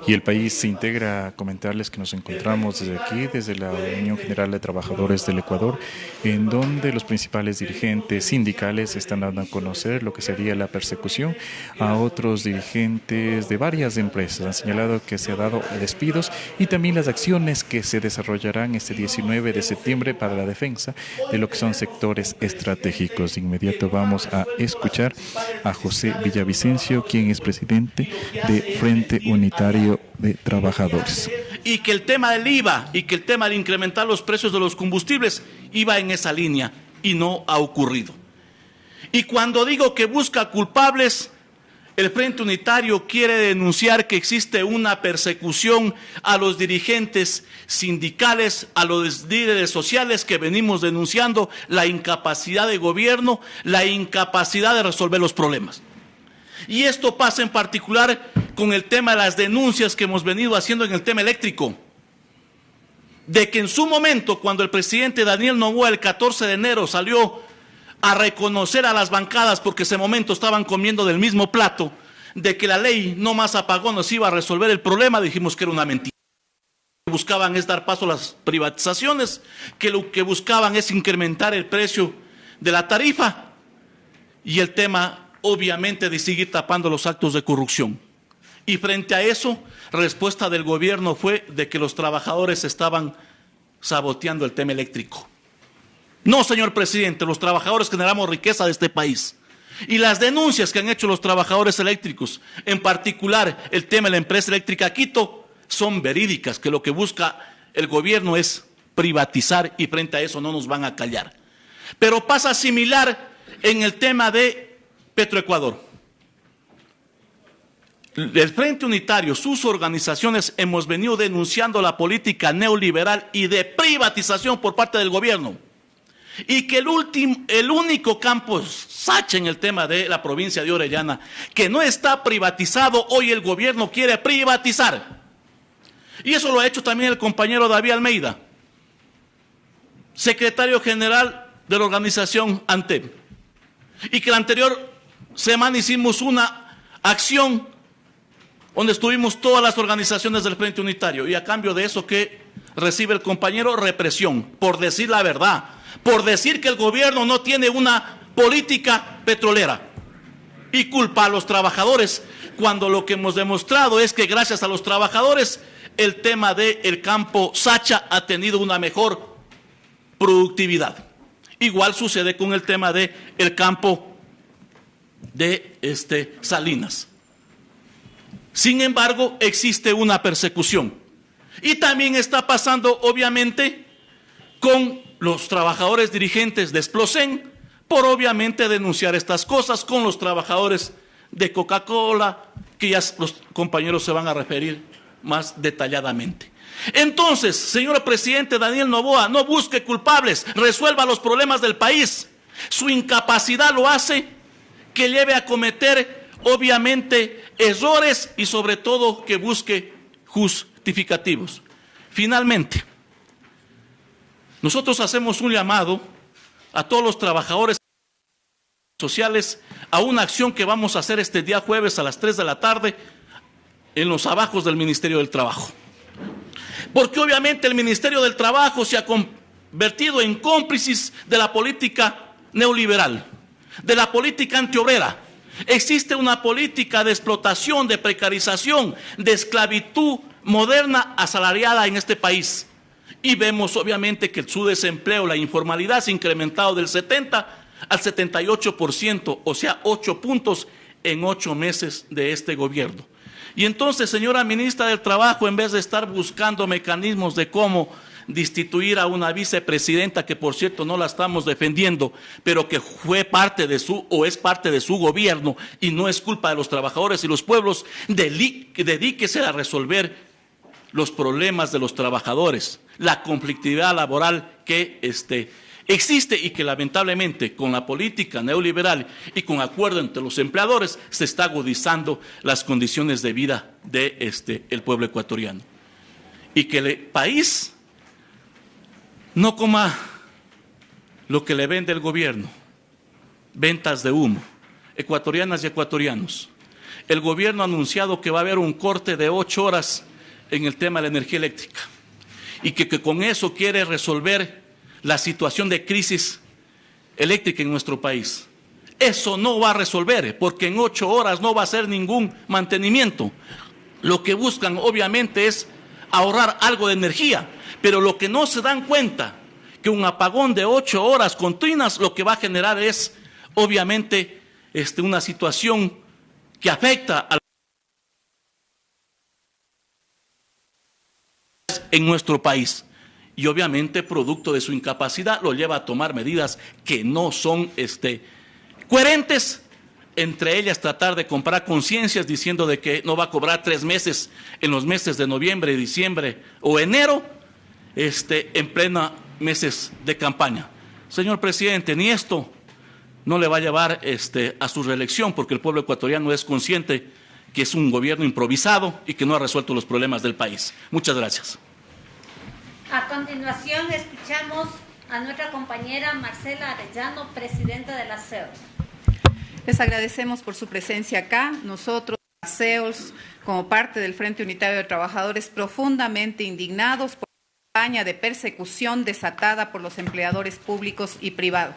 Y el país se integra. A comentarles que nos encontramos desde aquí, desde la Unión General de Trabajadores del Ecuador, en donde los principales dirigentes sindicales están dando a conocer lo que sería la persecución a otros dirigentes de varias empresas. Han señalado que se ha dado despidos y también las acciones que se desarrollarán este 19 de septiembre para la defensa de lo que son sectores estratégicos. De inmediato vamos a escuchar a José Villavicencio, quien es presidente de Frente Unitario de Trabajadores. Y que el tema del IVA y que el tema de incrementar los precios de los combustibles iba en esa línea y no ha ocurrido. Y cuando digo que busca culpables, el Frente Unitario quiere denunciar que existe una persecución a los dirigentes sindicales, a los líderes sociales que venimos denunciando la incapacidad de gobierno, la incapacidad de resolver los problemas. Y esto pasa en particular con el tema de las denuncias que hemos venido haciendo en el tema eléctrico. De que en su momento, cuando el presidente Daniel Noboa el 14 de enero salió a reconocer a las bancadas, porque en ese momento estaban comiendo del mismo plato, de que la ley no más apagones iba a resolver el problema, dijimos que era una mentira. Lo que buscaban es dar paso a las privatizaciones, que lo que buscaban es incrementar el precio de la tarifa y el tema obviamente de seguir tapando los actos de corrupción. Y frente a eso, respuesta del gobierno fue de que los trabajadores estaban saboteando el tema eléctrico. No, señor presidente, los trabajadores generamos riqueza de este país. Y las denuncias que han hecho los trabajadores eléctricos, en particular el tema de la empresa eléctrica Quito, son verídicas, que lo que busca el gobierno es privatizar y frente a eso no nos van a callar. Pero pasa similar en el tema de Petroecuador. El Frente Unitario, sus organizaciones, hemos venido denunciando la política neoliberal y de privatización por parte del gobierno. Y que el único campo Sacha en el tema de la provincia de Orellana, que no está privatizado, hoy el gobierno quiere privatizar. Y eso lo ha hecho también el compañero David Almeida, secretario general de la organización ANTEP. Y que la anterior semana hicimos una acción donde estuvimos todas las organizaciones del Frente Unitario, y a cambio de eso, ¿qué recibe el compañero? Represión, por decir la verdad, por decir que el gobierno no tiene una política petrolera y culpa a los trabajadores, cuando lo que hemos demostrado es que gracias a los trabajadores el tema del campo Sacha ha tenido una mejor productividad. Igual sucede con el tema del campo de Salinas. Sin embargo, existe una persecución. Y también está pasando, obviamente, con los trabajadores dirigentes de Explosen, por obviamente denunciar estas cosas, con los trabajadores de Coca-Cola, que ya los compañeros se van a referir más detalladamente. Entonces, señor presidente Daniel Noboa, no busque culpables, resuelva los problemas del país. Su incapacidad lo hace que lleve a cometer, obviamente, errores y sobre todo que busque justificativos. Finalmente, nosotros hacemos un llamado a todos los trabajadores sociales a una acción que vamos a hacer este día jueves a las 3 de la tarde en los abajos del Ministerio del Trabajo. Porque obviamente el Ministerio del Trabajo se ha convertido en cómplices de la política neoliberal, de la política antiobrera. Existe una política de explotación, de precarización, de esclavitud moderna asalariada en este país. Y vemos obviamente que su desempleo, la informalidad se ha incrementado del 70 al 78%, o sea, 8 puntos en 8 meses de este gobierno. Y entonces, señora ministra del Trabajo, en vez de estar buscando mecanismos de cómo destituir a una vicepresidenta, que por cierto no la estamos defendiendo, pero que fue parte de su, o es parte de su gobierno, y no es culpa de los trabajadores y los pueblos, dedíquese a resolver los problemas de los trabajadores, la conflictividad laboral que existe y que lamentablemente con la política neoliberal y con acuerdo entre los empleadores se está agudizando las condiciones de vida de el pueblo ecuatoriano. Y que el país no coma lo que le vende el gobierno, ventas de humo, ecuatorianas y ecuatorianos. el gobierno ha anunciado que va a haber un corte de 8 horas en el tema de la energía eléctrica y que con eso quiere resolver la situación de crisis eléctrica en nuestro país. Eso no va a resolver, porque en 8 horas no va a hacer ningún mantenimiento. Lo que buscan, obviamente, es ahorrar algo de energía, pero lo que no se dan cuenta, que un apagón de 8 horas continuas lo que va a generar es, obviamente, una situación que afecta a en nuestro país. Y obviamente, producto de su incapacidad, lo lleva a tomar medidas que no son coherentes, entre ellas tratar de comprar conciencias diciendo de que no va a cobrar 3 meses en los meses de noviembre, diciembre o enero, en plena meses de campaña. Señor presidente, ni esto no le va a llevar a su reelección, porque el pueblo ecuatoriano es consciente que es un gobierno improvisado y que no ha resuelto los problemas del país. Muchas gracias. A continuación escuchamos a nuestra compañera Marcela Arellano, presidenta de la CEOLS. Les agradecemos por su presencia acá. Nosotros, la CEOLS, como parte del Frente Unitario de Trabajadores, profundamente indignados por la campaña de persecución desatada por los empleadores públicos y privados.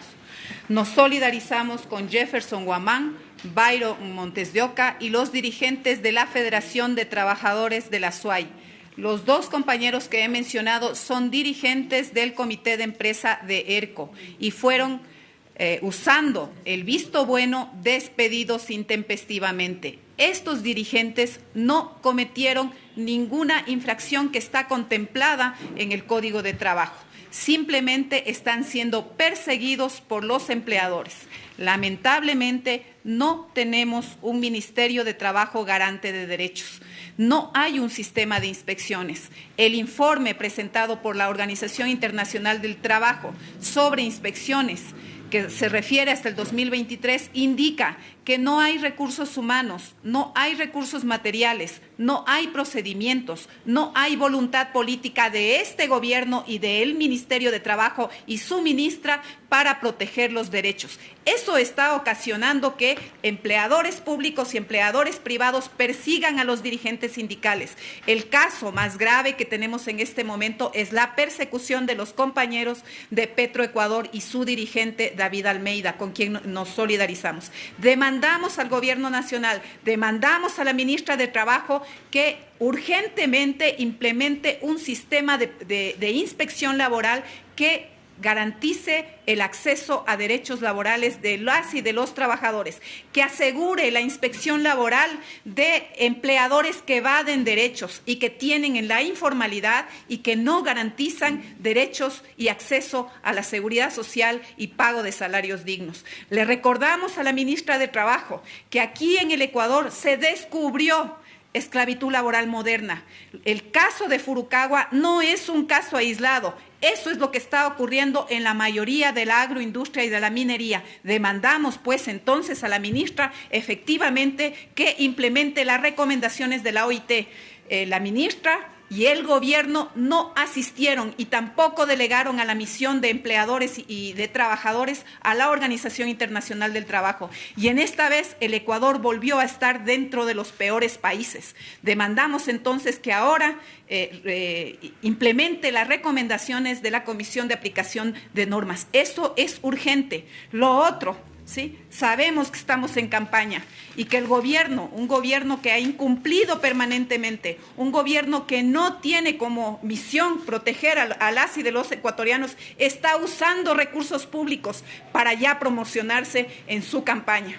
Nos solidarizamos con Jefferson Guamán, Byron Montes de Oca y los dirigentes de la Federación de Trabajadores de la SUAY. Los 2 compañeros que he mencionado son dirigentes del Comité de Empresa de ERCO y fueron, usando el visto bueno, despedidos intempestivamente. Estos dirigentes no cometieron ninguna infracción que está contemplada en el Código de Trabajo. Simplemente están siendo perseguidos por los empleadores. Lamentablemente, no tenemos un Ministerio de Trabajo garante de derechos. No hay un sistema de inspecciones. El informe presentado por la Organización Internacional del Trabajo sobre inspecciones, que se refiere hasta el 2023, indica que no hay recursos humanos, no hay recursos materiales, no hay procedimientos, no hay voluntad política de este gobierno y del Ministerio de Trabajo y su ministra para proteger los derechos. Eso está ocasionando que empleadores públicos y empleadores privados persigan a los dirigentes sindicales. El caso más grave que tenemos en este momento es la persecución de los compañeros de Petroecuador y su dirigente David Almeida, con quien nos solidarizamos. Demandamos al Gobierno Nacional, demandamos a la ministra de Trabajo que urgentemente implemente un sistema de inspección laboral que garantice el acceso a derechos laborales de las y de los trabajadores, que asegure la inspección laboral de empleadores que evaden derechos y que tienen en la informalidad y que no garantizan derechos y acceso a la seguridad social y pago de salarios dignos. Le recordamos a la ministra de Trabajo que aquí en el Ecuador se descubrió esclavitud laboral moderna. El caso de Furukawa no es un caso aislado. Eso es lo que está ocurriendo en la mayoría de la agroindustria y de la minería. Demandamos, pues, entonces a la ministra efectivamente que implemente las recomendaciones de la OIT. La ministra y el gobierno no asistieron y tampoco delegaron a la misión de empleadores y de trabajadores a la Organización Internacional del Trabajo. Y en esta vez el Ecuador volvió a estar dentro de los peores países. Demandamos entonces que ahora implemente las recomendaciones de la Comisión de Aplicación de Normas. Eso es urgente. Lo otro, ¿sí? Sabemos que estamos en campaña y que el gobierno, un gobierno que ha incumplido permanentemente, un gobierno que no tiene como misión proteger a las y de los ecuatorianos, está usando recursos públicos para ya promocionarse en su campaña.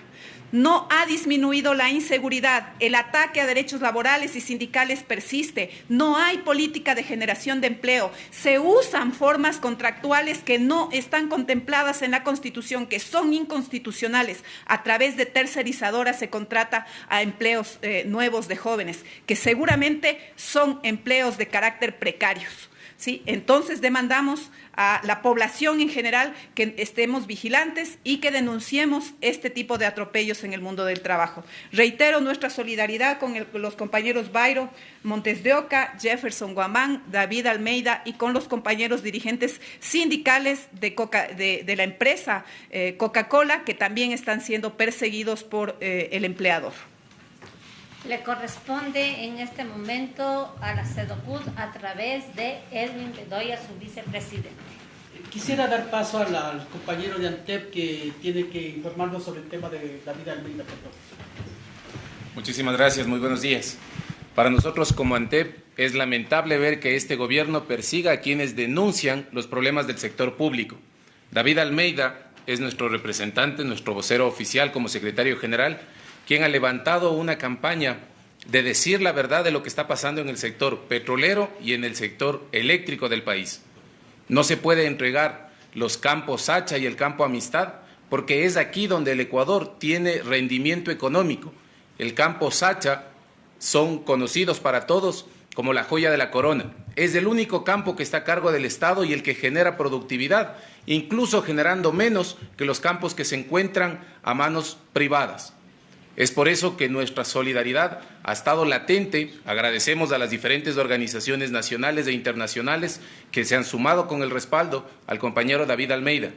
No ha disminuido la inseguridad, el ataque a derechos laborales y sindicales persiste, no hay política de generación de empleo, se usan formas contractuales que no están contempladas en la Constitución, que son inconstitucionales. A través de tercerizadoras se contrata a empleos nuevos de jóvenes, que seguramente son empleos de carácter precarios. ¿Sí? Entonces demandamos a la población en general que estemos vigilantes y que denunciemos este tipo de atropellos en el mundo del trabajo. Reitero nuestra solidaridad con los compañeros Byron Montes de Oca, Jefferson Guamán, David Almeida y con los compañeros dirigentes sindicales de la empresa Coca-Cola, que también están siendo perseguidos por el empleador. Le corresponde en este momento a la CEDOCUD a través de Edwin Bedoya, su vicepresidente. Quisiera dar paso al compañero de ANTEP que tiene que informarnos sobre el tema de David Almeida. Muchísimas gracias, muy buenos días. Para nosotros como ANTEP es lamentable ver que este gobierno persiga a quienes denuncian los problemas del sector público. David Almeida es nuestro representante, nuestro vocero oficial como secretario general, quien ha levantado una campaña de decir la verdad de lo que está pasando en el sector petrolero y en el sector eléctrico del país. No se puede entregar los campos Sacha y el campo Amistad porque es aquí donde el Ecuador tiene rendimiento económico. El campo Sacha son conocidos para todos como la joya de la corona. Es el único campo que está a cargo del Estado y el que genera productividad, incluso generando menos que los campos que se encuentran a manos privadas. Es por eso que nuestra solidaridad ha estado latente. Agradecemos a las diferentes organizaciones nacionales e internacionales que se han sumado con el respaldo al compañero David Almeida.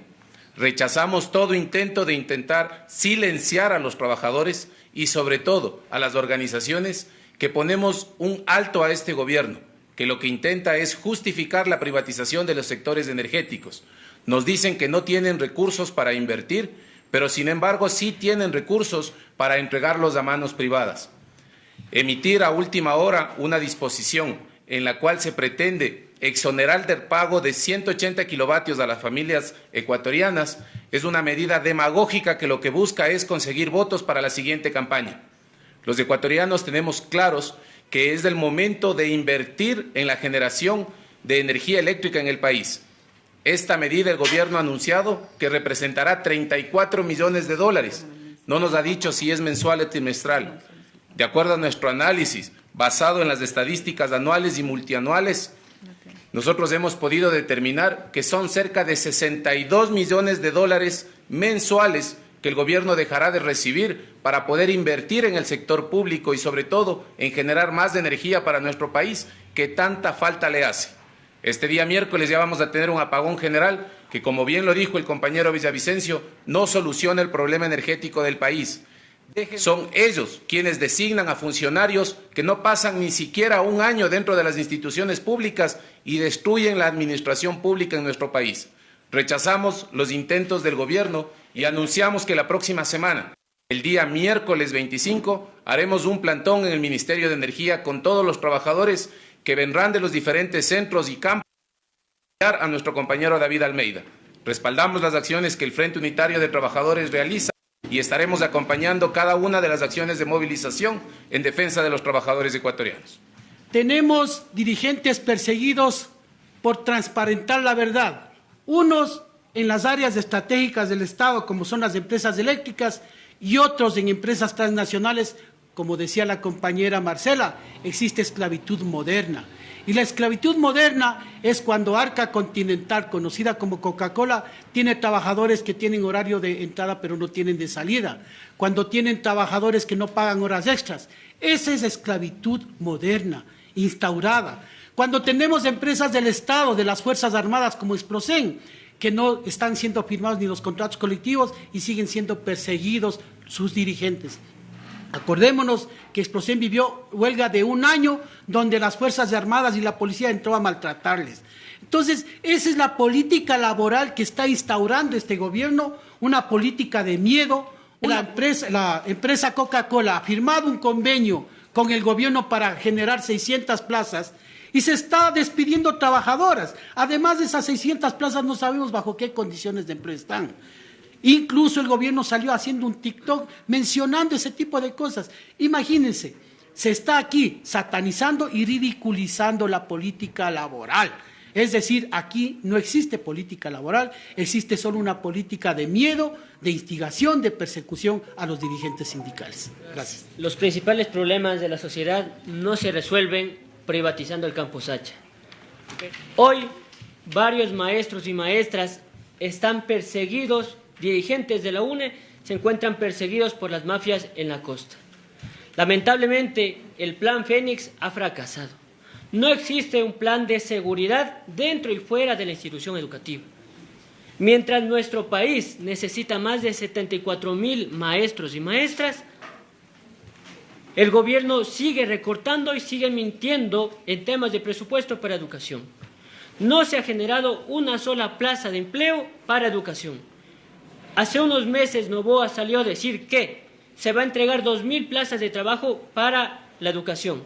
Rechazamos todo intento de intentar silenciar a los trabajadores y sobre todo a las organizaciones que ponemos un alto a este gobierno, que lo que intenta es justificar la privatización de los sectores energéticos. Nos dicen que no tienen recursos para invertir, pero sin embargo sí tienen recursos para entregarlos a manos privadas. Emitir a última hora una disposición en la cual se pretende exonerar del pago de 180 kilovatios a las familias ecuatorianas es una medida demagógica que lo que busca es conseguir votos para la siguiente campaña. Los ecuatorianos tenemos claros que es el momento de invertir en la generación de energía eléctrica en el país. Esta medida el gobierno ha anunciado que representará 34 millones de dólares. No nos ha dicho si es mensual o trimestral. De acuerdo a nuestro análisis, basado en las estadísticas anuales y multianuales, nosotros hemos podido determinar que son cerca de 62 millones de dólares mensuales que el gobierno dejará de recibir para poder invertir en el sector público y sobre todo en generar más energía para nuestro país que tanta falta le hace. Este día miércoles ya vamos a tener un apagón general que, como bien lo dijo el compañero Villavicencio, no soluciona el problema energético del país. Son ellos quienes designan a funcionarios que no pasan ni siquiera un año dentro de las instituciones públicas y destruyen la administración pública en nuestro país. Rechazamos los intentos del gobierno y anunciamos que la próxima semana, el día miércoles 25, haremos un plantón en el Ministerio de Energía con todos los trabajadores que vendrán de los diferentes centros y campos a nuestro compañero David Almeida. Respaldamos las acciones que el Frente Unitario de Trabajadores realiza y estaremos acompañando cada una de las acciones de movilización en defensa de los trabajadores ecuatorianos. Tenemos dirigentes perseguidos por transparentar la verdad, unos en las áreas estratégicas del Estado, como son las empresas eléctricas, y otros en empresas transnacionales. Como decía la compañera Marcela, existe esclavitud moderna. Y la esclavitud moderna es cuando Arca Continental, conocida como Coca-Cola, tiene trabajadores que tienen horario de entrada pero no tienen de salida. Cuando tienen trabajadores que no pagan horas extras. Esa es esclavitud moderna, instaurada. Cuando tenemos empresas del Estado, de las Fuerzas Armadas como Exprosen, que no están siendo firmados ni los contratos colectivos y siguen siendo perseguidos sus dirigentes. Acordémonos que Exprosen vivió huelga de 1 año donde las Fuerzas Armadas y la policía entró a maltratarles. Entonces, esa es la política laboral que está instaurando este gobierno, una política de miedo. La empresa Coca-Cola ha firmado un convenio con el gobierno para generar 600 plazas y se está despidiendo trabajadoras. Además de esas 600 plazas no sabemos bajo qué condiciones de empleo están. Incluso el gobierno salió haciendo un TikTok mencionando ese tipo de cosas. Imagínense, se está aquí satanizando y ridiculizando la política laboral. Es decir, aquí no existe política laboral, existe solo una política de miedo, de instigación, de persecución a los dirigentes sindicales. Gracias. Los principales problemas de la sociedad no se resuelven privatizando el Campo Sacha. Hoy, varios maestros y maestras están perseguidos. Dirigentes de la UNE se encuentran perseguidos por las mafias en la costa. Lamentablemente, el Plan Fénix ha fracasado. No existe un plan de seguridad dentro y fuera de la institución educativa. Mientras nuestro país necesita más de 74,000 maestros y maestras, el gobierno sigue recortando y sigue mintiendo en temas de presupuesto para educación. No se ha generado una sola plaza de empleo para educación. Hace unos meses Noboa salió a decir que se va a entregar 2.000 plazas de trabajo para la educación.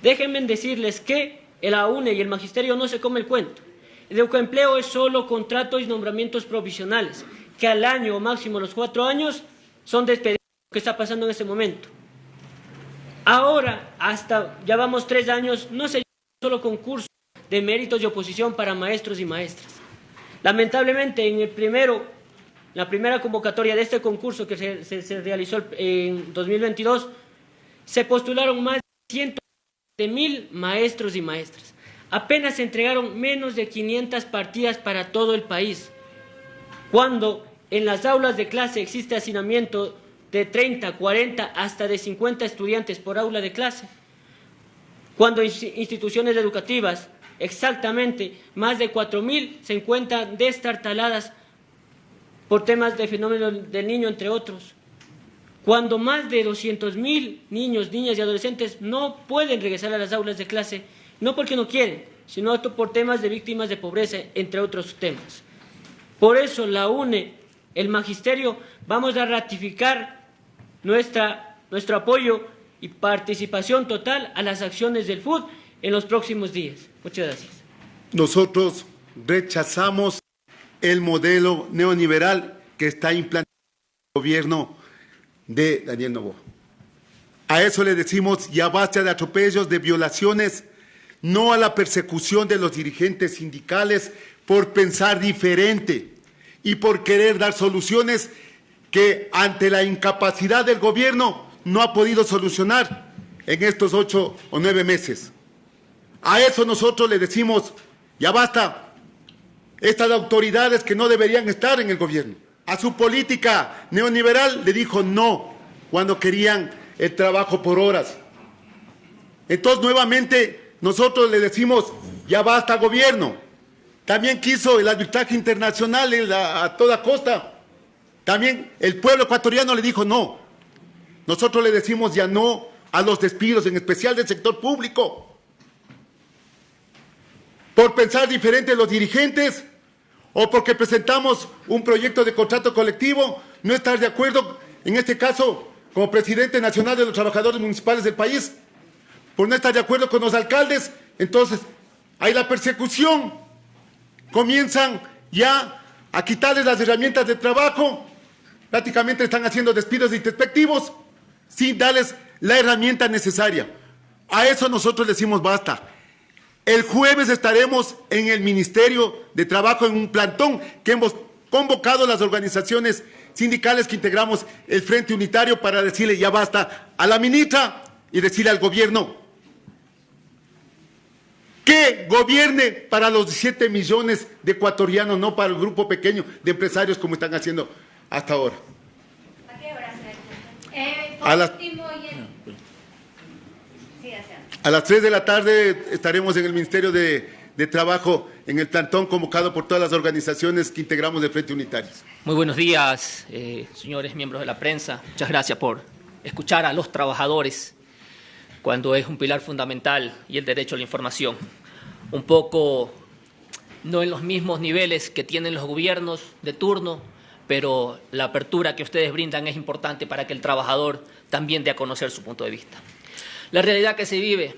Déjenme decirles que la UNE y el magisterio no se come el cuento. El educoempleo es solo contratos y nombramientos provisionales, que al año o máximo los 4 años son despedidos, lo que está pasando en este momento. Ahora, hasta ya vamos 3 años, no se lleva solo concurso de méritos y oposición para maestros y maestras. Lamentablemente, en la primera convocatoria de este concurso que se realizó en 2022, se postularon más de 100.000 maestros y maestras. Apenas se entregaron menos de 500 partidas para todo el país, cuando en las aulas de clase existe hacinamiento de 30, 40, hasta de 50 estudiantes por aula de clase, cuando instituciones educativas, exactamente más de 4.000 se encuentran destartaladas por temas de fenómeno del niño, entre otros, cuando más de 200.000 niños, niñas y adolescentes no pueden regresar a las aulas de clase, no porque no quieren, sino por temas de víctimas de pobreza, entre otros temas. Por eso la UNE, el magisterio, vamos a ratificar nuestro apoyo y participación total a las acciones del FUD en los próximos días. Muchas gracias. Nosotros rechazamos el modelo neoliberal que está implantando el gobierno de Daniel Noboa. A eso le decimos ya basta de atropellos, de violaciones, no a la persecución de los dirigentes sindicales por pensar diferente y por querer dar soluciones que ante la incapacidad del gobierno no ha podido solucionar en estos 8 o 9 meses. A eso nosotros le decimos ya basta, estas autoridades que no deberían estar en el gobierno. A su política neoliberal le dijo no cuando querían el trabajo por horas. Entonces nuevamente nosotros le decimos ya basta gobierno. También quiso el arbitraje internacional a toda costa. También el pueblo ecuatoriano le dijo no. Nosotros le decimos ya no a los despidos, en especial del sector público. Por pensar diferente los dirigentes o porque presentamos un proyecto de contrato colectivo, no estar de acuerdo, en este caso, como presidente nacional de los trabajadores municipales del país, por no estar de acuerdo con los alcaldes, entonces hay la persecución. Comienzan ya a quitarles las herramientas de trabajo, prácticamente están haciendo despidos introspectivos sin darles la herramienta necesaria. A eso nosotros decimos basta. El jueves estaremos en el Ministerio de Trabajo en un plantón que hemos convocado las organizaciones sindicales que integramos el Frente Unitario para decirle ya basta a la ministra y decirle al gobierno que gobierne para los 17 millones de ecuatorianos, no para el grupo pequeño de empresarios como están haciendo hasta ahora. ¿A qué hora A las 3 de la tarde estaremos en el Ministerio de Trabajo en el plantón convocado por todas las organizaciones que integramos el Frente Unitario. Muy buenos días, señores miembros de la prensa. Muchas gracias por escuchar a los trabajadores cuando es un pilar fundamental y el derecho a la información. Un poco no en los mismos niveles que tienen los gobiernos de turno, pero la apertura que ustedes brindan es importante para que el trabajador también dé a conocer su punto de vista. La realidad que se vive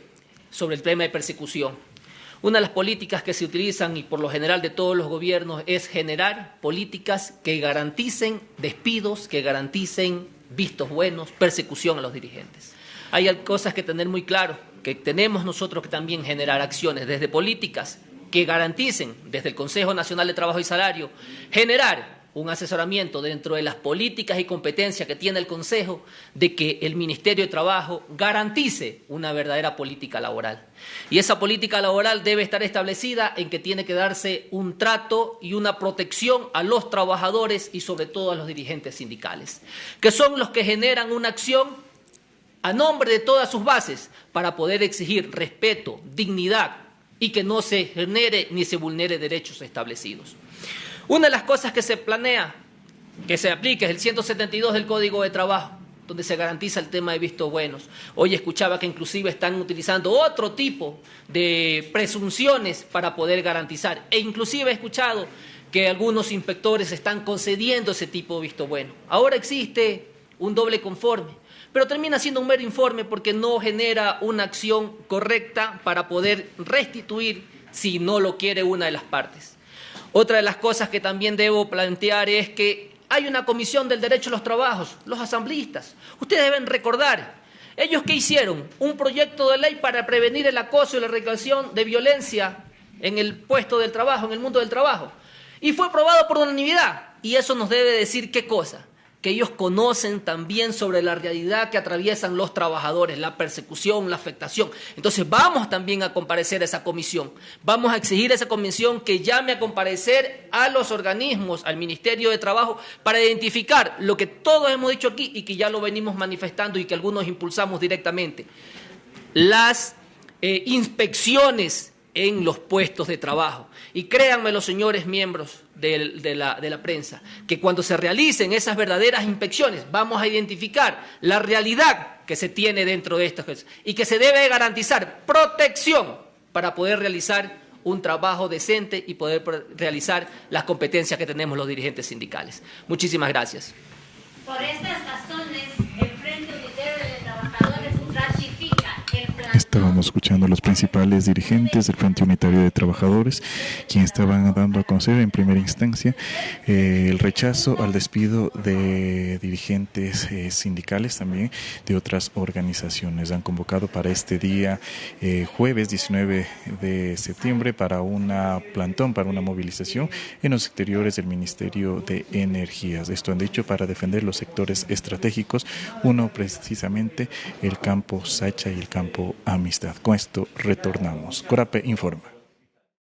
sobre el tema de persecución. Una de las políticas que se utilizan y por lo general de todos los gobiernos es generar políticas que garanticen despidos, que garanticen vistos buenos, persecución a los dirigentes. Hay cosas que tener muy claro, que tenemos nosotros que también generar acciones desde políticas que garanticen desde el Consejo Nacional de Trabajo y Salario, generar un asesoramiento dentro de las políticas y competencias que tiene el Consejo de que el Ministerio de Trabajo garantice una verdadera política laboral. Y esa política laboral debe estar establecida en que tiene que darse un trato y una protección a los trabajadores y sobre todo a los dirigentes sindicales, que son los que generan una acción a nombre de todas sus bases para poder exigir respeto, dignidad y que no se genere ni se vulnere derechos establecidos. Una de las cosas que se planea que se aplique es el 172 del Código de Trabajo, donde se garantiza el tema de vistos buenos. Hoy escuchaba que inclusive están utilizando otro tipo de presunciones para poder garantizar, e inclusive he escuchado que algunos inspectores están concediendo ese tipo de visto bueno. Ahora existe un doble conforme, pero termina siendo un mero informe porque no genera una acción correcta para poder restituir si no lo quiere una de las partes. Otra de las cosas que también debo plantear es que hay una comisión del derecho a los trabajos, los asambleístas. Ustedes deben recordar, ¿ellos qué hicieron? Un proyecto de ley para prevenir el acoso y la reclamación de violencia en el puesto del trabajo, en el mundo del trabajo. Y fue aprobado por unanimidad. Y eso nos debe decir ¿qué cosa? Que ellos conocen también sobre la realidad que atraviesan los trabajadores, la persecución, la afectación. Entonces vamos también a comparecer a esa comisión. Vamos a exigir a esa comisión que llame a comparecer a los organismos, al Ministerio de Trabajo, para identificar lo que todos hemos dicho aquí y que ya lo venimos manifestando y que algunos impulsamos directamente. Las inspecciones en los puestos de trabajo. Y créanme los señores miembros de la prensa, que cuando se realicen esas verdaderas inspecciones vamos a identificar la realidad que se tiene dentro de estas cosas y que se debe garantizar protección para poder realizar un trabajo decente y poder realizar las competencias que tenemos los dirigentes sindicales. Muchísimas gracias. Por estas razones, el Frente Unitario de Trabajadores ratifica el plan. Estábamos escuchando a los principales dirigentes del Frente Unitario de Trabajadores, quienes estaban dando a conocer en primera instancia el rechazo al despido de dirigentes sindicales también de otras organizaciones. Han convocado para este día, jueves 19 de septiembre, para una plantón, para una movilización en los exteriores del Ministerio de Energías. Esto han dicho para defender los sectores estratégicos, uno precisamente el campo Sacha y el campo Amistad. Con esto retornamos. Corape informa.